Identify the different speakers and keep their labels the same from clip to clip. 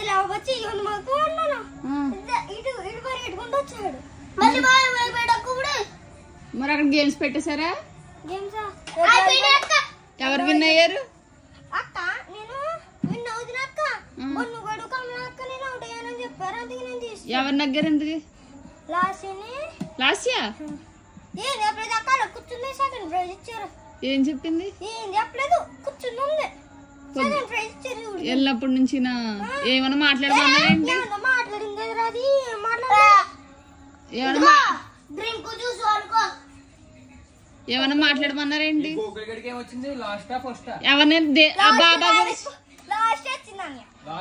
Speaker 1: ఇంతలో వచ్చి మాకు అన్నాను ఇటు ఇటు పరిగెట్టుకుంటూ వచ్చాడు.
Speaker 2: మరి అక్కడ గేమ్స్ పెట్టేశారా?
Speaker 1: గేమ్సా
Speaker 2: ఎవరు విన్ అయ్యారు?
Speaker 1: అక్క నేను విన్ అవుతున్న అక్క బొన్నుగడు కమలా అక్క నేను అవుట్ అయ్యానని చెప్పారు. అందుకే నేను తీసుకు
Speaker 2: ఎవరి దగ్గర ఎందుకు? లాస్యా
Speaker 1: ఏం చెప్పలేదు అక్క. కూర్చుంది సెకండ్ ప్రైజ్ ఇచ్చారు.
Speaker 2: ఏం చెప్పింది?
Speaker 1: ఏం చెప్పలేదు కూర్చుంది ఉంది. సెకండ్ ప్రైజ్ ఇచ్చారు.
Speaker 2: వెళ్ళినప్పటి నుంచి ఏమన్నా మాట్లాడమన్నారేంటి?
Speaker 1: మాట్లాడింది అది
Speaker 2: ఏమన్నా మాట్లాడమన్నారేంటి? ఎవరిని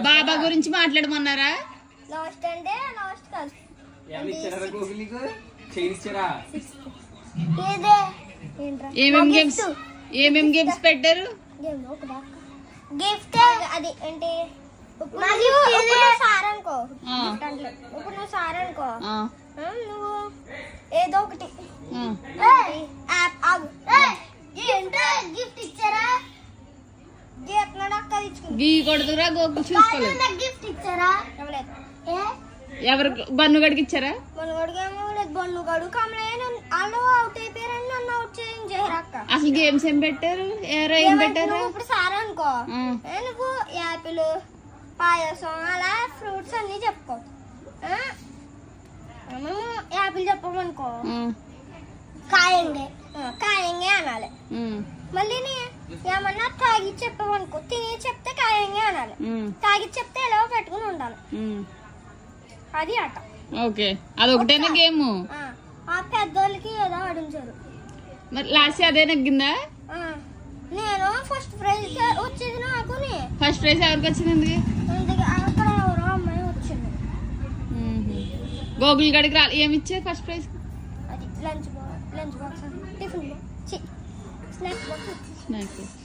Speaker 2: బాబా గురించి మాట్లాడమన్నారా?
Speaker 1: లాస్ట్ అంటే లాస్ట్ కాదు.
Speaker 2: ఏమేం గేమ్స్ పెట్టారు?
Speaker 1: గిఫ్ట్ అది ఏంటి ఇప్పుడు నువ్వు సార్ అనుకో నువ్వు ఏదో ఒకటి గిఫ్ట్ ఇచ్చారా?
Speaker 2: గీ కొడుతురా గోకు చూసుకోలేదు.
Speaker 1: గిఫ్ట్ ఇచ్చారా?
Speaker 2: ఎవరు బన్నుగడికి ఇచ్చారా?
Speaker 1: బొన్నుగడు కమలయ్య వాళ్ళు అవుట్ అయిపోయారని నన్ను అవుట్ చేయించారు అక్క.
Speaker 2: అసలు గేమ్స్ ఏం పెట్టారు? ఏం పెట్టారు?
Speaker 1: ఇప్పుడు సార్ అనుకో నువ్వు యాపిల్ పాయసం అలా ఫ్రూట్స్ అన్ని చెప్పుకో. మేము యాపిల్ చెప్పమనుకో కాయంగే కాయంగే అనాలి. మళ్ళీ ఏమన్నా తాగి చెప్పమనుకో తిని చెప్తే కాయంగే అనాలి. తాగి చెప్తే ఎలా పెట్టుకుని ఉండాలి. అది ఆట.
Speaker 2: ఓకే అదొకటేనా గేమ్?
Speaker 1: ఆ పెద్దోళ్ళకి ఏదో ఆడించారు.
Speaker 2: మరి లాస్ట్ అదే నగ్గిందా?
Speaker 1: నేను ఫస్ట్ ప్రైజ్ వచ్చేది నాకు.
Speaker 2: ఫస్ట్ ప్రైజ్ ఎవరికి వచ్చింది?
Speaker 1: అక్కడ ఎవరో అమ్మాయి వచ్చింది.
Speaker 2: గోగుల్ గడికి రా ఏమి ఇచ్చే ఫస్ట్ ప్రైజ్?
Speaker 1: అది lunch box tiffin snacks box.